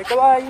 Kaway.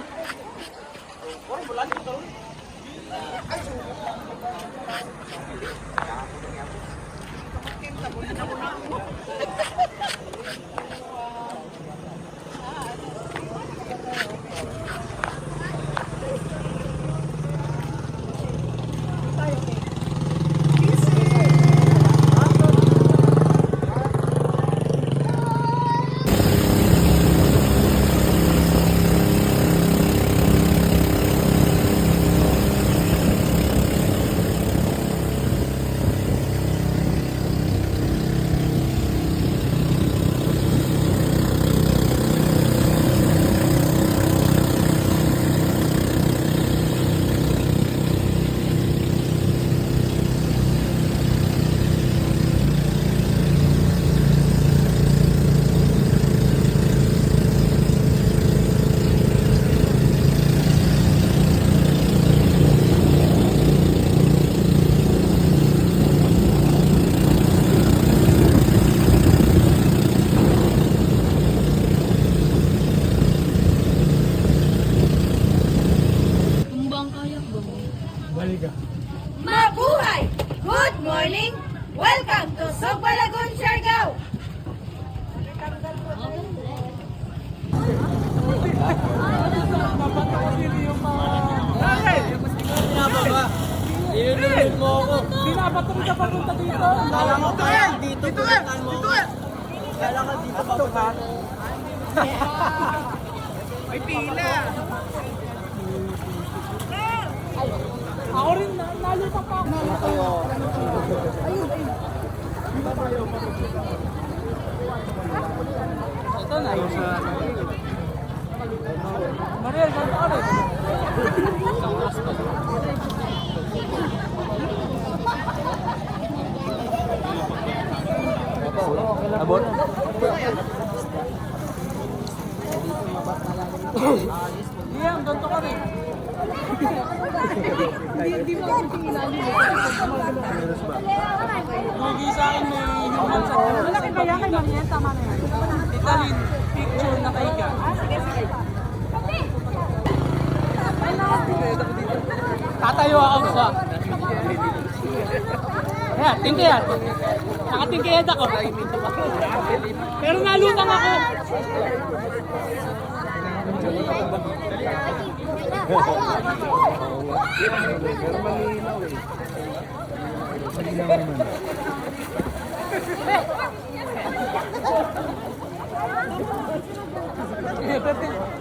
Mabuhay! Good morning! Welcome to Sogbalagon, Siargao! Inulunod mo ako. Pinapatong ka papunta dito. Kala mo kaya dito. Dito ka! Kala ka dito papunta. May pila. Ako rin, nalupa pa ako. Ito na. Mariel, ganda ka rin. Abot? Iyan, ganito ka rin. Hindi mo ako tingilali. Hindi sa akin may human sa kanya. Malaki ba yan kay Mariel? Tama na yan. Italin, picture na kay ka. Sige. Tatayo ako sa. Ayan, tingkayad. Nakatingkayad ako. Pero nalutang ako. Pero malinaw eh. Malinaw naman.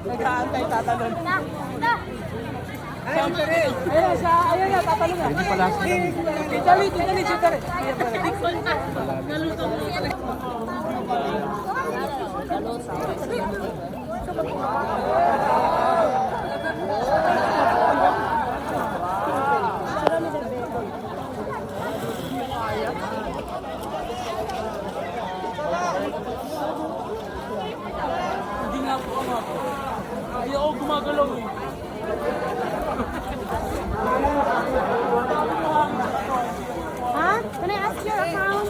Nag-aantay, tatalon. Ayun siya, ayun na, tatalon na. Hindi pala siya. Titali, sitari. Hindi nga po ako. Ayaw gumagalaw eh. Huh? Can I ask your account?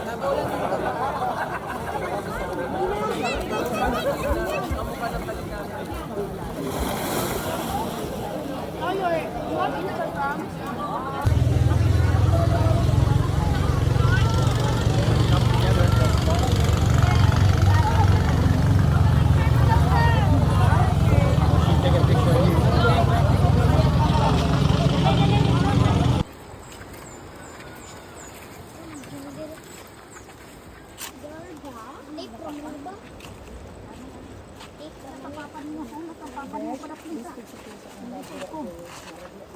Oh, you want Instagram?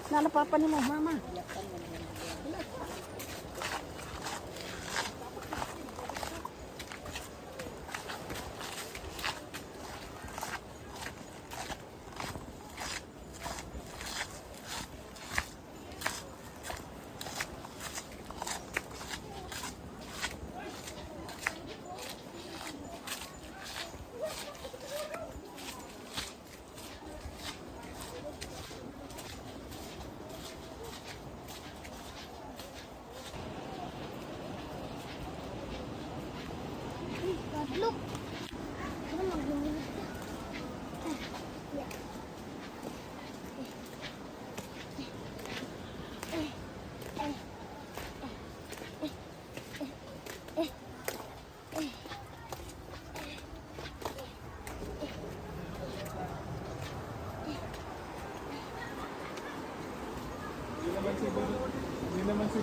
Nalapapan mo, mama. Look.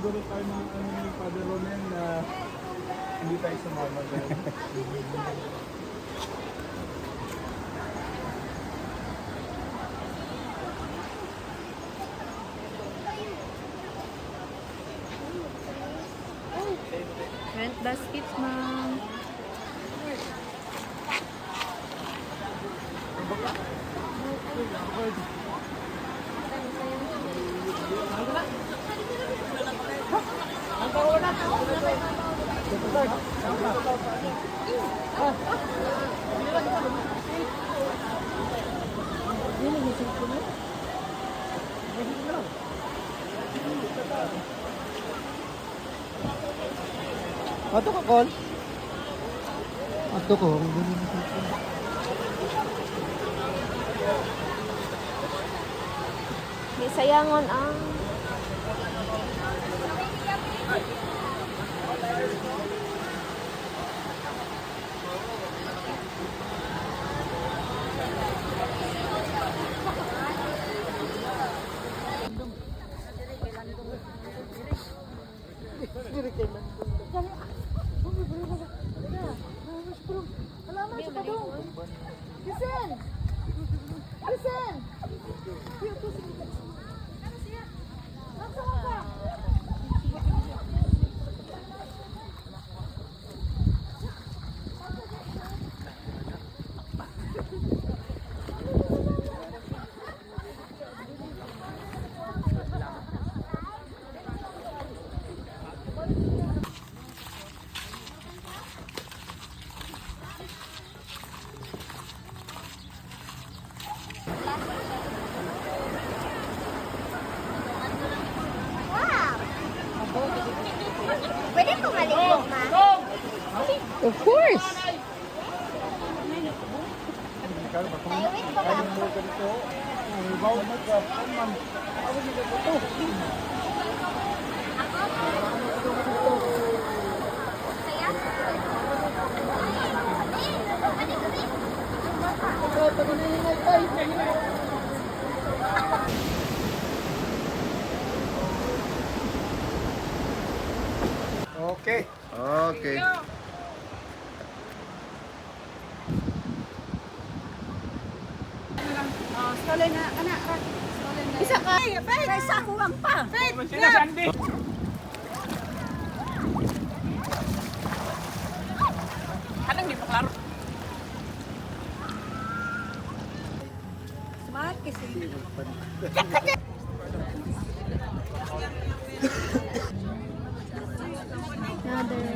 siguro tayo mga ano ni Father Romel na hindi tayo sumama doon. Rent baskets, ma'am. Ato ka, Col? Ato ko. May sayangon ang... Listen! Listen! Pwede po maligo, ma? Of course! Naiwit pa ba ako? Okay. Okay. Isa ka! Isa ko ang pa! Sina Sandy? Anong di pa klaro? Smart kasi. Another.